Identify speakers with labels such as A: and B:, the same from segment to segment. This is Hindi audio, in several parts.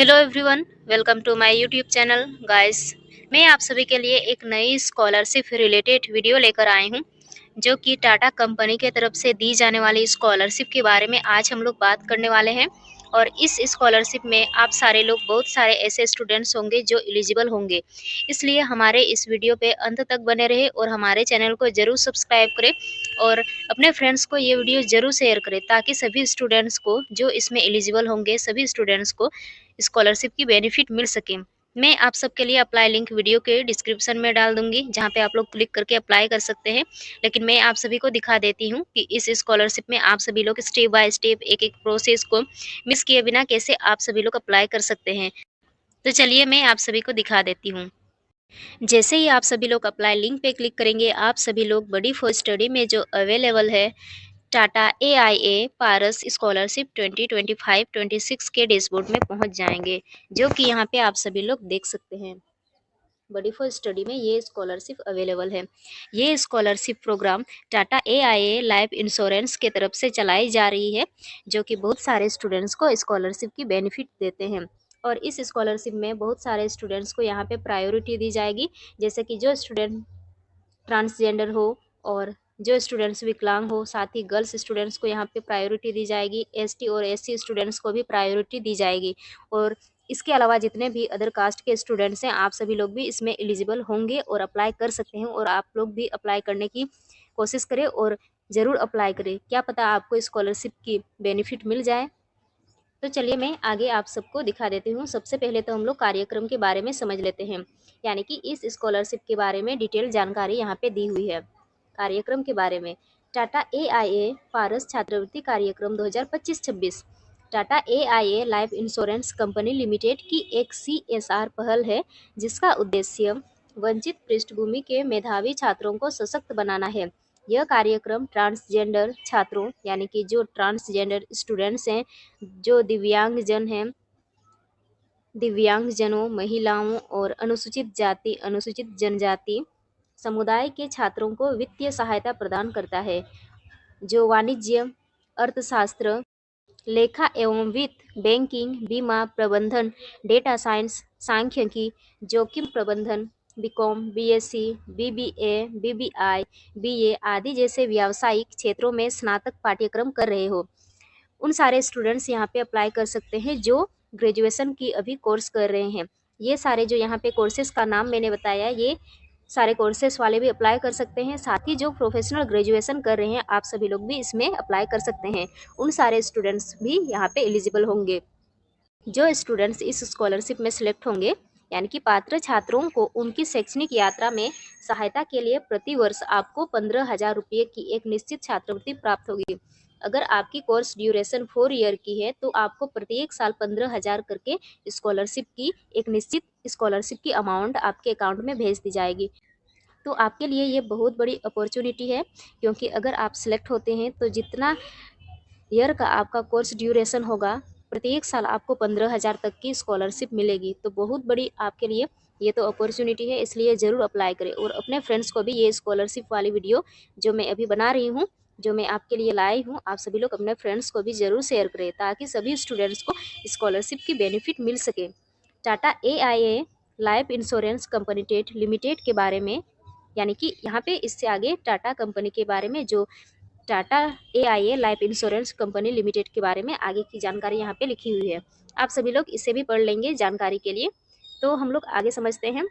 A: Hello everyone, welcome to my YouTube channel guys. मैं आप सभी के लिए एक नई स्कॉलरशिप रिलेटेड वीडियो लेकर आई हूं, जो कि टाटा कंपनी के तरफ से दी जाने वाली स्कॉलरशिप के बारे में आज हम लोग बात करने वाले हैं। और इस स्कॉलरशिप में आप सारे लोग, बहुत सारे ऐसे स्टूडेंट्स होंगे जो एलिजिबल होंगे। इसलिए हमारे इस वीडियो पे अंत तक बने रहे और हमारे चैनल को ज़रूर सब्सक्राइब करें और अपने फ्रेंड्स को ये वीडियो ज़रूर शेयर करें, ताकि सभी स्टूडेंट्स को जो इसमें एलिजिबल होंगे, सभी स्टूडेंट्स को स्कॉलरशिप की बेनिफिट मिल सके। मैं आप सबके लिए अप्लाई लिंक वीडियो के डिस्क्रिप्शन में डाल दूंगी, जहां पे आप लोग क्लिक करके अप्लाई कर सकते हैं। लेकिन मैं आप सभी को दिखा देती हूं कि इस स्कॉलरशिप में आप सभी लोग स्टेप बाय स्टेप एक एक प्रोसेस को मिस किए बिना कैसे आप सभी लोग अप्लाई कर सकते हैं। तो चलिए मैं आप सभी को दिखा देती हूँ। जैसे ही आप सभी लोग अप्लाई लिंक पे क्लिक करेंगे, आप सभी लोग बडी फॉर स्टडी में जो अवेलेबल है टाटा एआईए पारस स्कॉलरशिप 2025-26 के डैशबोर्ड में पहुंच जाएंगे, जो कि यहाँ पे आप सभी लोग देख सकते हैं। बडी फॉर स्टडी में ये स्कॉलरशिप अवेलेबल है। ये scholarship programme Tata AIA life insurance के तरफ से चलाई जा रही है, जो कि बहुत सारे स्टूडेंट्स को स्कॉलरशिप की बेनिफिट देते हैं। और इस स्कॉलरशिप में बहुत सारे स्टूडेंट्स को यहाँ पे प्रायोरिटी दी जाएगी। जैसे कि जो स्टूडेंट ट्रांसजेंडर हो और जो स्टूडेंट्स विकलांग हो, साथ ही गर्ल्स स्टूडेंट्स को यहाँ पे प्रायोरिटी दी जाएगी। एसटी और एससी स्टूडेंट्स को भी प्रायोरिटी दी जाएगी। और इसके अलावा जितने भी अदर कास्ट के स्टूडेंट्स हैं, आप सभी लोग भी इसमें एलिजिबल होंगे और अप्लाई कर सकते हैं। और आप लोग भी अप्लाई करने की कोशिश करें और ज़रूर अप्लाई करें, क्या पता आपको स्कॉलरशिप की बेनिफिट मिल जाए। तो चलिए मैं आगे आप सबको दिखा देती हूँ। सबसे पहले तो हम लोग कार्यक्रम के बारे में समझ लेते हैं, यानी कि इस स्कॉलरशिप के बारे में डिटेल जानकारी यहाँ पे दी हुई है। कार्यक्रम के बारे में, टाटा एआईए पारस छात्रवृत्ति कार्यक्रम 2025-26 Tata AIA life insurance company limited की एक सीएसआर पहल है, जिसका उद्देश्य वंचित पृष्ठभूमि के मेधावी छात्रों को सशक्त बनाना है। यह कार्यक्रम ट्रांसजेंडर छात्रों, यानी कि जो ट्रांसजेंडर स्टूडेंट्स हैं, जो दिव्यांगजन हैं, दिव्यांगजनों, महिलाओं और अनुसूचित जाति, अनुसूचित जनजाति समुदाय के छात्रों को वित्तीय सहायता प्रदान करता है। जो वाणिज्य, अर्थशास्त्र, लेखा एवं वित्त, बैंकिंग, बीमा प्रबंधन, डेटा साइंस, सांख्यिकी, जोखिम प्रबंधन, BCom, BSc, BBA, BBI, BA आदि जैसे व्यावसायिक क्षेत्रों में स्नातक पाठ्यक्रम कर रहे हो, उन सारे स्टूडेंट्स यहाँ पे अप्लाई कर सकते हैं जो ग्रेजुएशन की अभी कोर्स कर रहे हैं। ये सारे जो यहाँ पे कोर्सेज का नाम मैंने बताया, ये सारे कोर्सेज वाले भी अप्लाई कर सकते हैं। साथ ही जो प्रोफेशनल ग्रेजुएशन कर रहे हैं, आप सभी लोग भी इसमें अप्लाई कर सकते हैं। उन सारे स्टूडेंट्स भी यहाँ पे एलिजिबल होंगे। जो स्टूडेंट्स इस स्कॉलरशिप में सिलेक्ट होंगे, यानी कि पात्र छात्रों को उनकी शैक्षणिक यात्रा में सहायता के लिए प्रति वर्ष आपको 15,000 रुपये की एक निश्चित छात्रवृत्ति प्राप्त होगी। अगर आपकी कोर्स ड्यूरेशन 4 ईयर की है, तो आपको प्रत्येक साल 15,000 करके स्कॉलरशिप की एक निश्चित स्कॉलरशिप की अमाउंट आपके अकाउंट में भेज दी जाएगी। तो आपके लिए ये बहुत बड़ी अपॉर्चुनिटी है, क्योंकि अगर आप सिलेक्ट होते हैं तो जितना ईयर का आपका कोर्स ड्यूरेशन होगा, प्रत्येक साल आपको 15,000 तक की स्कॉलरशिप मिलेगी। तो बहुत बड़ी आपके लिए ये तो अपॉर्चुनिटी है, इसलिए ज़रूर अप्लाई करें। और अपने फ्रेंड्स को भी ये स्कॉलरशिप वाली वीडियो जो मैं अभी बना रही हूँ, जो मैं आपके लिए लाई हूँ, आप सभी लोग अपने फ्रेंड्स को भी ज़रूर शेयर करें, ताकि सभी स्टूडेंट्स को स्कॉलरशिप की बेनिफिट मिल सके। Tata AIA life insurance company limited के बारे में, यानी कि यहाँ पे इससे आगे टाटा कंपनी के बारे में, जो Tata AIA life insurance company limited के बारे में आगे की जानकारी यहाँ पे लिखी हुई है। आप सभी लोग इसे भी पढ़ लेंगे जानकारी के लिए। तो हम लोग आगे समझते हैं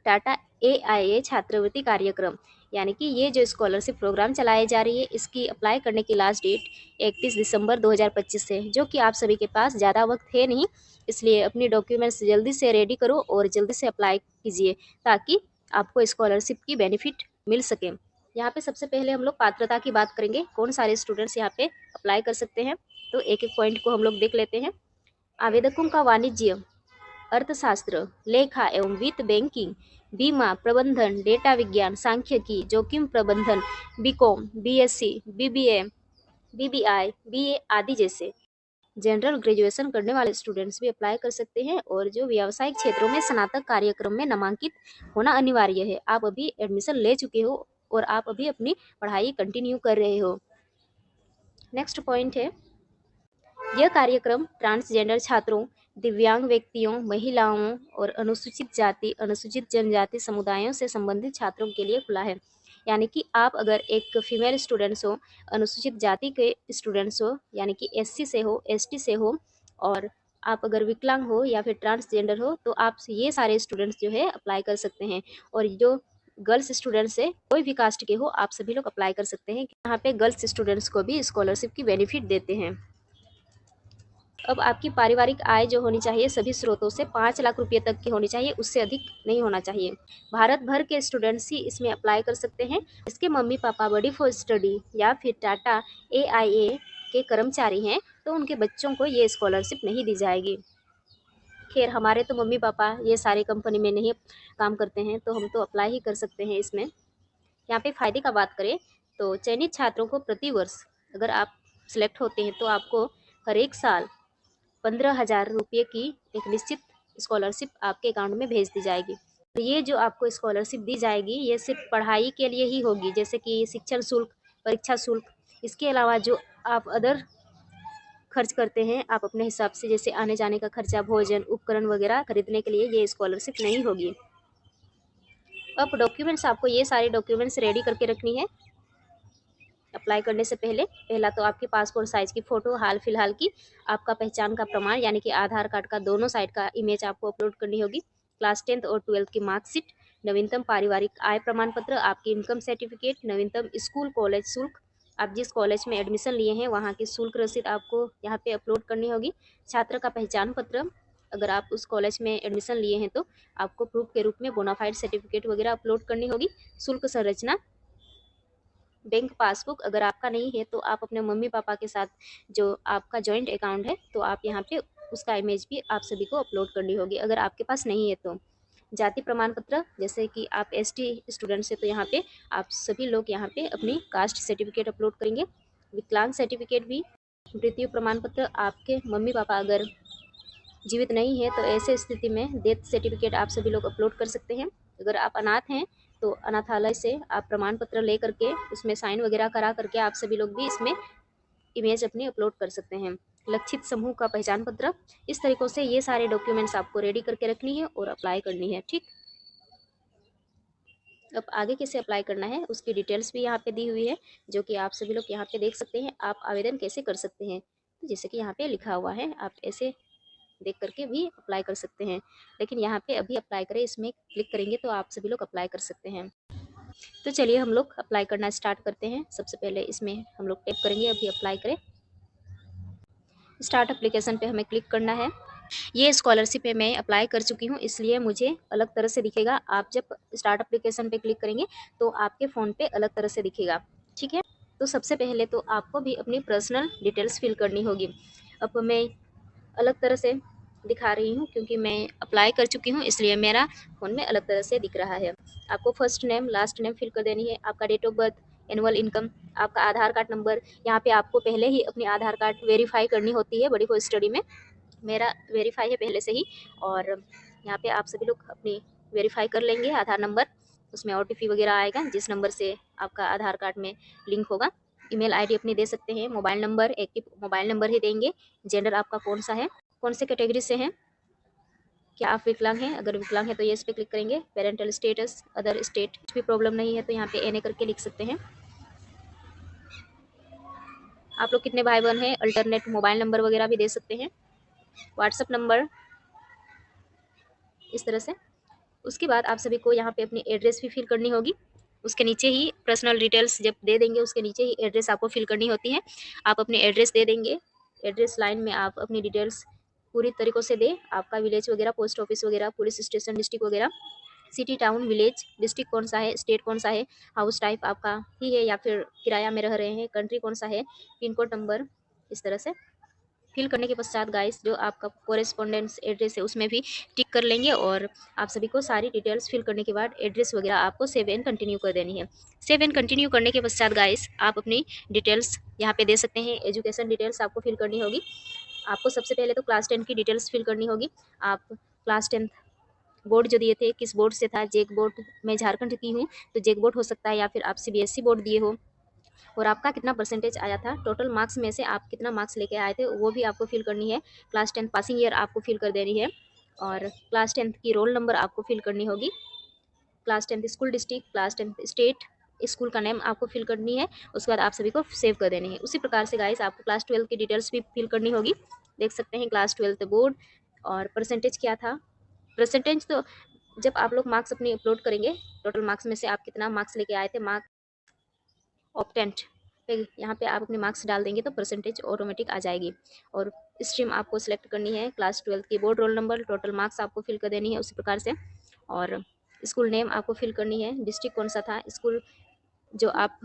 A: टाटा एआईए छात्रवृत्ति कार्यक्रम, यानी कि ये जो स्कॉलरशिप प्रोग्राम चलाई जा रही है, इसकी अप्लाई करने की लास्ट डेट 31 दिसंबर 2025 है, जो कि आप सभी के पास ज़्यादा वक्त है नहीं। इसलिए अपनी डॉक्यूमेंट्स जल्दी से रेडी करो और जल्दी से अप्लाई कीजिए, ताकि आपको स्कॉलरशिप की बेनिफिट मिल सके। यहाँ पे सबसे पहले हम लोग पात्रता की बात करेंगे, कौन सारे स्टूडेंट्स यहाँ पे अप्लाई कर सकते हैं। तो एक एक पॉइंट को हम लोग देख लेते हैं। आवेदकों का वाणिज्य, अर्थशास्त्र, लेखा एवं वित्त, बैंकिंग, बीमा प्रबंधन, डेटा विज्ञान, सांख्यिकी, जोखिम प्रबंधन, BCom, BSc, BBA, BBI, BA आदि जैसे जनरल ग्रेजुएशन करने वाले स्टूडेंट्स भी अप्लाई कर सकते हैं। और जो व्यावसायिक क्षेत्रों में स्नातक कार्यक्रम में नामांकित होना अनिवार्य है। आप अभी एडमिशन ले चुके हो और आप अभी अपनी पढ़ाई कंटिन्यू कर रहे हो। नेक्स्ट पॉइंट है, यह कार्यक्रम ट्रांसजेंडर छात्रों, दिव्यांग व्यक्तियों, महिलाओं और अनुसूचित जाति, अनुसूचित जनजाति समुदायों से संबंधित छात्रों के लिए खुला है। यानी कि आप अगर एक फीमेल स्टूडेंट्स हो, अनुसूचित जाति के स्टूडेंट्स हो, यानी कि एससी से हो, एसटी से हो, और आप अगर विकलांग हो या फिर ट्रांसजेंडर हो, तो आप ये सारे स्टूडेंट्स जो है अप्लाई कर सकते हैं। और जो गर्ल्स स्टूडेंट्स है, कोई भी कास्ट के हो, आप सभी लोग अप्लाई कर सकते हैं। यहाँ पे गर्ल्स स्टूडेंट्स को भी स्कॉलरशिप की बेनिफिट देते हैं। अब आपकी पारिवारिक आय जो होनी चाहिए सभी स्रोतों से 5 लाख रुपए तक की होनी चाहिए, उससे अधिक नहीं होना चाहिए। भारत भर के स्टूडेंट्स ही इसमें अप्लाई कर सकते हैं। इसके मम्मी पापा बड़ी फॉर स्टडी या फिर टाटा AIA के कर्मचारी हैं, तो उनके बच्चों को ये स्कॉलरशिप नहीं दी जाएगी। खैर, हमारे तो मम्मी पापा ये सारी कंपनी में नहीं काम करते हैं, तो हम तो अप्लाई ही कर सकते हैं इसमें। यहाँ पे फ़ायदे का बात करें तो चयनित छात्रों को प्रति वर्ष अगर आप सिलेक्ट होते हैं तो आपको हर एक साल 15,000 रुपये की एक निश्चित स्कॉलरशिप आपके अकाउंट में भेज दी जाएगी। तो ये जो आपको स्कॉलरशिप दी जाएगी ये सिर्फ पढ़ाई के लिए ही होगी, जैसे कि शिक्षण शुल्क, परीक्षा शुल्क। इसके अलावा जो आप अदर खर्च करते हैं आप अपने हिसाब से, जैसे आने जाने का खर्चा, भोजन, उपकरण वगैरह खरीदने के लिए ये स्कॉलरशिप नहीं होगी। अब डॉक्यूमेंट्स, आपको ये सारे डॉक्यूमेंट्स रेडी करके रखनी है अप्लाई करने से पहले। पहला तो आपकी पासपोर्ट साइज़ की फ़ोटो हाल फिलहाल की, आपका पहचान का प्रमाण यानी कि आधार कार्ड का दोनों साइड का इमेज आपको अपलोड करनी होगी, क्लास 10th और 12th की मार्कशीट, नवीनतम पारिवारिक आय प्रमाण पत्र, आपकी इनकम सर्टिफिकेट, नवीनतम स्कूल कॉलेज शुल्क, आप जिस कॉलेज में एडमिशन लिए हैं वहाँ की शुल्क रसीद आपको यहाँ पे अपलोड करनी होगी, छात्र का पहचान पत्र, अगर आप उस कॉलेज में एडमिशन लिए हैं तो आपको प्रूफ के रूप में बोनाफाइड सर्टिफिकेट वगैरह अपलोड करनी होगी, शुल्क संरचना, बैंक पासबुक अगर आपका नहीं है तो आप अपने मम्मी पापा के साथ जो आपका जॉइंट अकाउंट है तो आप यहाँ पे उसका इमेज भी आप सभी को अपलोड करनी होगी अगर आपके पास नहीं है तो। जाति प्रमाण पत्र, जैसे कि आप ST स्टूडेंट्स है तो यहाँ पे आप सभी लोग यहाँ पे अपनी कास्ट सर्टिफिकेट अपलोड करेंगे, विकलांग सर्टिफिकेट भी, मृत्यु प्रमाण पत्र, आपके मम्मी पापा अगर जीवित नहीं है तो ऐसे स्थिति में डेथ सर्टिफिकेट आप सभी लोग अपलोड कर सकते हैं। अगर आप अनाथ हैं तो अनाथालय से आप प्रमाण पत्र ले करके उसमें साइन वगैरह करा करके आप सभी लोग भी इसमें इमेज अपनी अपलोड कर सकते हैं। लक्षित समूह का पहचान पत्र, इस तरीक़ों से ये सारे डॉक्यूमेंट्स आपको रेडी करके रखनी है और अप्लाई करनी है। ठीक, अब आगे कैसे अप्लाई करना है उसकी डिटेल्स भी यहाँ पे दी हुई है, जो कि आप सभी लोग यहाँ पे देख सकते हैं। आप आवेदन कैसे कर सकते हैं, तो जैसे कि यहाँ पे लिखा हुआ है, आप ऐसे देख करके भी अप्लाई कर सकते हैं। लेकिन यहाँ पे अभी अप्लाई करें, इसमें क्लिक करेंगे तो आप सभी लोग अप्लाई कर सकते हैं। तो चलिए हम लोग अप्लाई करना स्टार्ट करते हैं। सबसे पहले इसमें हम लोग टैप करेंगे, अभी अप्लाई करें, स्टार्ट एप्लीकेशन पे हमें क्लिक करना है। ये स्कॉलरशिप पे मैं अप्लाई कर चुकी हूँ इसलिए मुझे अलग तरह से दिखेगा। आप जब स्टार्ट एप्लीकेशन पे क्लिक करेंगे तो आपके फ़ोन पे अलग तरह से दिखेगा। ठीक है, तो सबसे पहले तो आपको भी अपनी पर्सनल डिटेल्स फिल करनी होगी। अब मैं अलग तरह से दिखा रही हूँ क्योंकि मैं अप्लाई कर चुकी हूँ इसलिए मेरा फ़ोन में अलग तरह से दिख रहा है। आपको first name last name fill कर देनी है, आपका date of birth, annual income, आपका आधार कार्ड नंबर। यहाँ पे आपको पहले ही अपनी आधार कार्ड वेरीफाई करनी होती है बड़ी फॉर स्टडी में, मेरा वेरीफाई है पहले से ही। और यहाँ पे आप सभी लोग अपनी वेरीफाई कर लेंगे आधार नंबर, उसमें OTP वगैरह आएगा जिस नंबर से आपका आधार कार्ड में लिंक होगा। ईमेल आईडी अपनी दे सकते हैं, mobile number active mobile number ही देंगे। जेंडर आपका कौन सा है, कौन से कैटेगरी से हैं, क्या आप विकलांग हैं, अगर विकलांग है तो ये इस पर क्लिक करेंगे। पेरेंटल स्टेटस, अदर स्टेट, कुछ भी प्रॉब्लम नहीं है तो यहाँ पे NA करके लिख सकते हैं। आप लोग कितने भाई बहन हैं, अल्टरनेट मोबाइल नंबर वगैरह भी दे सकते हैं, व्हाट्सअप नंबर, इस तरह से। उसके बाद आप सभी को यहाँ पे अपनी एड्रेस भी फिल करनी होगी। उसके नीचे ही पर्सनल डिटेल्स जब दे देंगे उसके नीचे ही एड्रेस आपको फिल करनी होती है। आप अपनी एड्रेस दे देंगे, एड्रेस लाइन में आप अपनी डिटेल्स पूरी तरीक़ों से दें, आपका विलेज वगैरह, पोस्ट ऑफिस वगैरह, पुलिस स्टेशन, डिस्ट्रिक्ट वगैरह, सिटी, टाउन, विलेज, डिस्ट्रिक्ट कौन सा है, स्टेट कौन सा है, हाउस टाइप आपका ही है या फिर किराया में रह रहे हैं, कंट्री कौन सा है, पिन कोड नंबर, इस तरह से फिल करने के पश्चात गाइस जो आपका कोरेस्पोंडेंस एड्रेस है उसमें भी टिक कर लेंगे। और आप सभी को सारी डिटेल्स फिल करने के बाद एड्रेस वगैरह आपको सेव एंड कंटिन्यू कर देनी है। सेव एंड कंटिन्यू करने के पश्चात गाइस आप अपनी डिटेल्स यहाँ पे दे सकते हैं। एजुकेशन डिटेल्स आपको फिल करनी होगी। आपको सबसे पहले तो क्लास 10 की डिटेल्स फिल करनी होगी। आप क्लास 10 बोर्ड जो दिए थे किस बोर्ड से था, जेक बोर्ड, मैं झारखंड की हूँ तो जेक बोर्ड हो सकता है, या फिर आप CBSE बोर्ड दिए हो और आपका कितना परसेंटेज आया था, टोटल मार्क्स में से आप कितना मार्क्स लेके आए थे वो भी आपको फिल करनी है। क्लास 10 पासिंग ईयर आपको फिल कर देनी है, और क्लास 10 की रोल नंबर आपको फिल करनी होगी, class 10 school district, class 10 state, school का नेम आपको फिल करनी है। उसके बाद आप सभी को सेव कर देनी है। उसी प्रकार से गाइस आपको क्लास 12 की डिटेल्स भी फिल करनी होगी। देख सकते हैं क्लास 12 बोर्ड और परसेंटेज क्या था। परसेंटेज तो जब आप लोग मार्क्स अपने अपलोड करेंगे, टोटल मार्क्स में से आप कितना मार्क्स लेके आए थे, मार्क ऑप्टेंट पे यहाँ पे आप अपने मार्क्स डाल देंगे तो परसेंटेज ऑटोमेटिक आ जाएगी। और स्ट्रीम आपको सिलेक्ट करनी है, क्लास 12 की board roll number, total marks आपको फिल कर देनी है उसी प्रकार से। और स्कूल नेम आपको फिल करनी है, डिस्ट्रिक्ट कौन सा था, स्कूल जो आप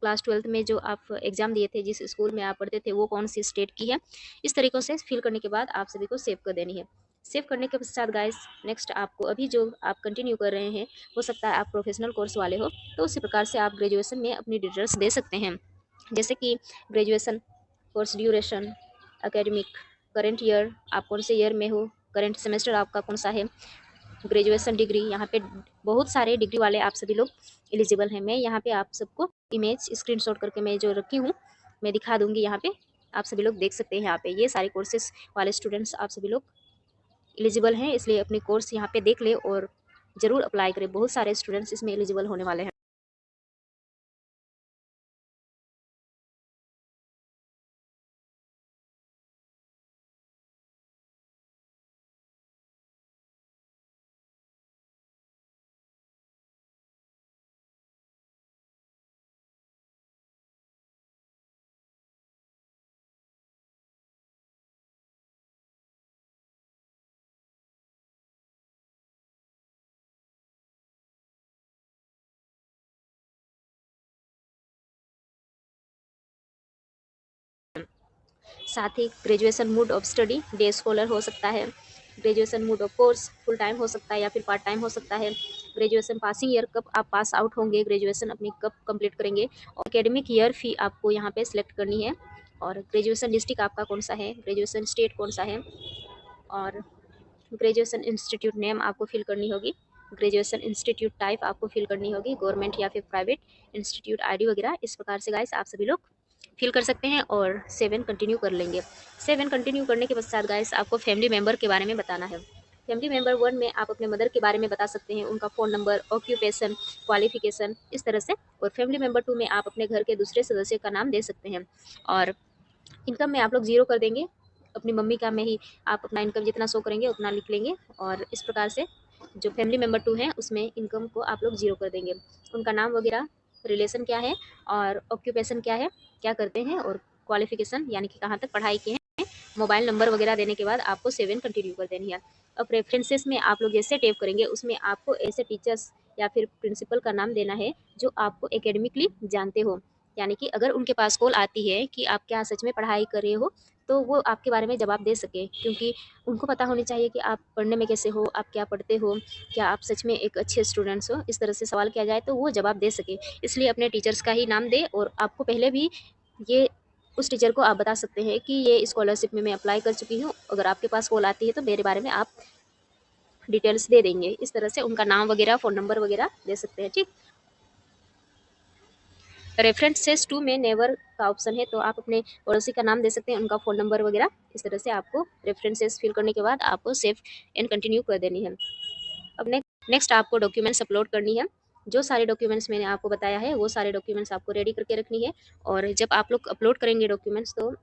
A: क्लास 12 में जो आप एग्ज़ाम दिए थे, जिस स्कूल में आप पढ़ते थे वो कौन सी स्टेट की है। इस तरीक़ों से फिल करने के बाद आप सभी को सेव कर देनी है। सेव करने के पश्चात गाइस नेक्स्ट आपको अभी जो आप कंटिन्यू कर रहे हैं, हो सकता है आप प्रोफेशनल कोर्स वाले हो, तो उसी प्रकार से आप ग्रेजुएशन में अपनी डिटेल्स दे सकते हैं। जैसे कि graduation course duration, academic, current year, आप कौन से ईयर में हो, करंट सेमेस्टर आपका कौन सा है, ग्रेजुएशन डिग्री, यहाँ पे बहुत सारे डिग्री वाले आप सभी लोग एलिजिबल हैं। मैं यहाँ पे आप सबको इमेज स्क्रीनशॉट करके मैं जो रखी हूँ मैं दिखा दूँगी, यहाँ पे आप सभी लोग देख सकते हैं। यहाँ पे ये सारे कोर्सेज वाले स्टूडेंट्स आप सभी लोग एलिजिबल हैं, इसलिए अपने कोर्स यहाँ पे देख ले और ज़रूर अप्लाई करें। बहुत सारे स्टूडेंट्स इसमें एलिजिबल होने वाले हैं। साथ ही graduation mode of study day scholar हो सकता है, graduation mode of course full time हो सकता है या फिर पार्ट टाइम हो सकता है, ग्रेजुएशन पासिंग ईयर कब आप पास आउट होंगे, ग्रेजुएशन अपनी कब कंप्लीट करेंगे, और एकेडमिक ईयर फी आपको यहाँ पे सिलेक्ट करनी है, और ग्रेजुएशन डिस्ट्रिक्ट आपका कौन सा है, ग्रेजुएशन स्टेट कौन सा है, और ग्रेजुएशन इंस्टीट्यूट नेम आपको फिल करनी होगी, ग्रेजुएशन इंस्टीट्यूट टाइप आपको फिल करनी होगी, गवर्नमेंट या फिर प्राइवेट इंस्टीट्यूट आईडी वगैरह। इस प्रकार से गाइस आप सभी लोग फिल कर सकते हैं और 7 कंटिन्यू कर लेंगे। 7 कंटिन्यू करने के पश्चात गाइस आपको फैमिली मेंबर के बारे में बताना है। फैमिली मेंबर 1 में आप अपने मदर के बारे में बता सकते हैं, उनका फ़ोन नंबर, ऑक्यूपेशन, क्वालिफिकेशन, इस तरह से। और फैमिली मेंबर 2 में आप अपने घर के दूसरे सदस्य का नाम दे सकते हैं। और इनकम में आप लोग 0 कर देंगे, अपनी मम्मी का में ही आप अपना इनकम जितना शो करेंगे उतना लिख लेंगे। और इस प्रकार से जो फैमिली मेंबर 2 हैं उसमें इनकम को आप लोग 0 कर देंगे। उनका नाम वगैरह, रिलेशन क्या है और ऑक्यूपेशन क्या है, क्या करते हैं, और क्वालिफिकेशन यानी कि कहाँ तक पढ़ाई की है, मोबाइल नंबर वगैरह देने के बाद आपको 7 कंटिन्यू कर देनी है। अब रेफरेंसेस में आप लोग जैसे टैप करेंगे उसमें आपको ऐसे टीचर्स या फिर प्रिंसिपल का नाम देना है जो आपको एकेडमिकली जानते हो, यानी कि अगर उनके पास कॉल आती है कि आप क्या सच में पढ़ाई कर रहे हो, तो वो आपके बारे में जवाब दे सके, क्योंकि उनको पता होनी चाहिए कि आप पढ़ने में कैसे हो, आप क्या पढ़ते हो, क्या आप सच में एक अच्छे स्टूडेंट्स हो। इस तरह से सवाल किया जाए तो वो जवाब दे सके, इसलिए अपने टीचर्स का ही नाम दे। और आपको पहले भी ये उस टीचर को आप बता सकते हैं कि ये स्कॉलरशिप में मैं अप्लाई कर चुकी हूँ, अगर आपके पास कॉल आती है तो मेरे बारे में आप डिटेल्स दे देंगे। इस तरह से उनका नाम वगैरह, फ़ोन नंबर वगैरह दे सकते हैं, ठीक। रेफरेंसेस टू में नेवर का ऑप्शन है, तो आप अपने पड़ोसी का नाम दे सकते हैं, उनका फ़ोन नंबर वगैरह। इस तरह से आपको रेफरेंसेस फिल करने के बाद आपको सेव एंड कंटिन्यू कर देनी है। अब नेक्स्ट आपको डॉक्यूमेंट्स अपलोड करनी है। जो सारे डॉक्यूमेंट्स मैंने आपको बताया है वो सारे डॉक्यूमेंट्स आपको रेडी करके रखनी है। और जब आप लोग अपलोड करेंगे डॉक्यूमेंट्स, तो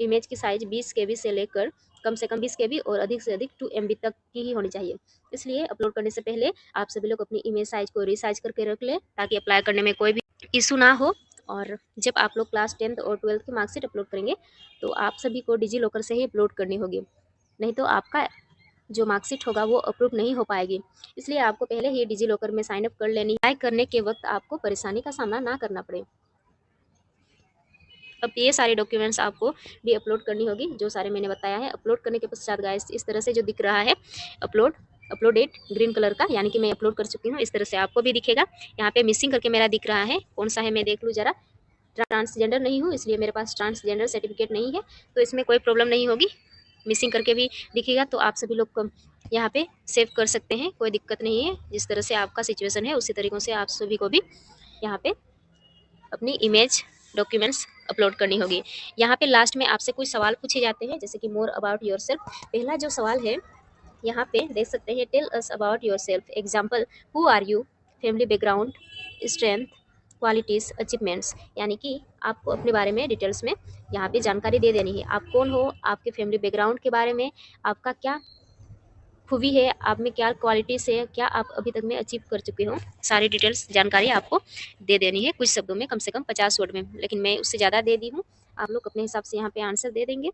A: इमेज की साइज़ 20 केबी से लेकर कम से कम 20 केबी और अधिक से अधिक 2 एमबी तक की ही होनी चाहिए। इसलिए अपलोड करने से पहले आप सभी लोग अपनी इमेज साइज़ को रीसाइज करके रख लें, ताकि अप्लाई करने में कोई भी इशू ना हो। और जब आप लोग क्लास 10th और 12th की मार्कशीट अपलोड करेंगे तो आप सभी को डिजी लॉकर से ही अपलोड करनी होगी, नहीं तो आपका जो मार्कशीट होगा वो अप्रूव नहीं हो पाएगी। इसलिए आपको पहले ही डिजी लॉकर में साइन अप कर लेनी है, अप्लाई करने के वक्त आपको परेशानी का सामना ना करना पड़े। अब ये सारे डॉक्यूमेंट्स आपको भी अपलोड करनी होगी, जो सारे मैंने बताया है। अपलोड करने के पश्चात गाइस इस तरह से जो दिख रहा है अपलोडेड ग्रीन कलर का, यानी कि मैं अपलोड कर चुकी हूँ, इस तरह से आपको भी दिखेगा। यहाँ पे मिसिंग करके मेरा दिख रहा है, कौन सा है मैं देख लूँ ज़रा। ट्रांसजेंडर नहीं हूँ, इसलिए मेरे पास ट्रांसजेंडर सर्टिफिकेट नहीं है, तो इसमें कोई प्रॉब्लम नहीं होगी। मिसिंग करके भी दिखेगा तो आप सभी लोग यहाँ पे सेव कर सकते हैं, कोई दिक्कत नहीं है। जिस तरह से आपका सिचुएशन है उसी तरीक़ों से आप सभी को भी यहाँ पे अपनी इमेज डॉक्यूमेंट्स अपलोड करनी होगी। यहाँ पे लास्ट में आपसे कुछ सवाल पूछे जाते हैं, जैसे कि मोर अबाउट योरसेल्फ। पहला जो सवाल है यहाँ पे देख सकते हैं, tell us about yourself. Example, who are you, family background, strength, qualities, achievements. यानी कि आपको अपने बारे में डिटेल्स में यहाँ पे जानकारी दे देनी है। आप कौन हो, आपके फैमिली बैकग्राउंड के बारे में, आपका क्या खूबी है, आप में क्या क्वालिटीज़ है, क्या आप अभी तक में अचीव कर चुके हो, सारी डिटेल्स जानकारी आपको दे देनी है कुछ शब्दों में, कम से कम 50 वर्ड में, लेकिन मैं उससे ज़्यादा दे दी हूँ। आप लोग अपने हिसाब से यहाँ पे आंसर दे देंगे।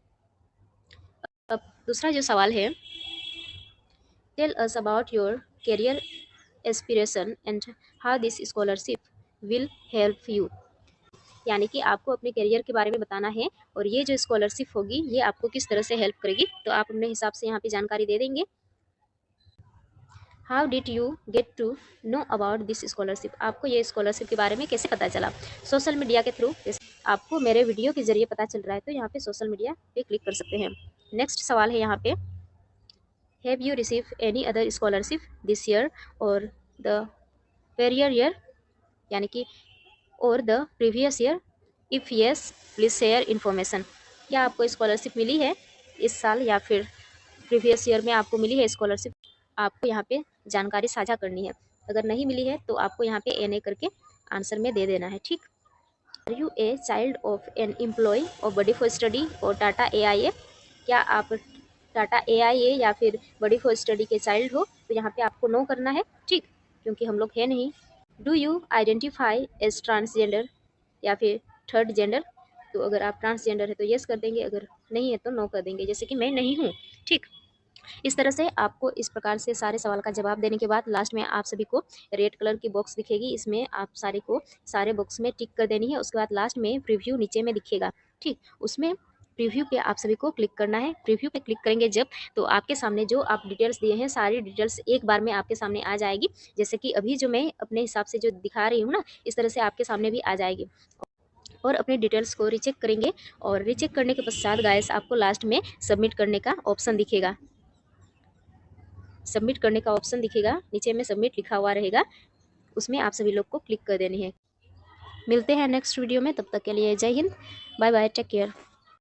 A: अब दूसरा जो सवाल है, tell us about your career aspiration and how this scholarship will help you. यानी कि आपको अपने करियर के बारे में बताना है और ये जो स्कॉलरशिप होगी ये आपको किस तरह से हेल्प करेगी, तो आप अपने हिसाब से यहाँ पे जानकारी दे देंगे। How did you get to know about this scholarship. आपको ये स्कॉलरशिप के बारे में कैसे पता चला? सोशल मीडिया के थ्रू। आपको मेरे वीडियो के जरिए पता चल रहा है तो यहाँ पे सोशल मीडिया पे क्लिक कर सकते हैं। नेक्स्ट सवाल है यहाँ पे, have you receive any other scholarship this year और द पेरियर ईयर, यानी कि और the previous year, if yes please share information. क्या आपको स्कॉलरशिप मिली है इस साल या फिर प्रीवियस ईयर में आपको मिली है स्कॉलरशिप? आपको यहाँ पे जानकारी साझा करनी है। अगर नहीं मिली है तो आपको यहाँ पे एन ए करके आंसर में दे देना है, ठीक। Are you a child of an employ of Buddy for Study or Tata AIA। क्या आप टाटा AIA या फिर बडी फॉर स्टडी के चाइल्ड हो? तो यहाँ पे आपको नो करना है, ठीक, क्योंकि हम लोग है नहीं। Do you identify as transgender या फिर थर्ड जेंडर। तो अगर आप ट्रांसजेंडर है तो येस कर देंगे, अगर नहीं है तो नो कर देंगे, जैसे कि मैं नहीं हूँ, ठीक। इस तरह से आपको इस प्रकार से सारे सवाल का जवाब देने के बाद लास्ट में आप सभी को रेड कलर की बॉक्स दिखेगी, इसमें आप सारे बॉक्स में टिक कर देनी है। उसके बाद लास्ट में प्रीव्यू नीचे में दिखेगा, ठीक, उसमें प्रीव्यू पे आप सभी को क्लिक करना है। प्रीव्यू पे क्लिक करेंगे जब, तो आपके सामने जो आप डिटेल्स दिए हैं सारी डिटेल्स एक बार में आपके सामने आ जाएगी, जैसे कि अभी जो मैं अपने हिसाब से जो दिखा रही हूँ ना, इस तरह से आपके सामने भी आ जाएगी। और अपने डिटेल्स को रीचेक करेंगे और रीचेक करने के पश्चात गाइस आपको लास्ट में सबमिट करने का ऑप्शन दिखेगा। सबमिट करने का ऑप्शन दिखेगा, नीचे में सबमिट लिखा हुआ रहेगा, उसमें आप सभी लोग को क्लिक कर देनी है। मिलते हैं नेक्स्ट वीडियो में, तब तक के लिए जय Hind, bye bye, take care.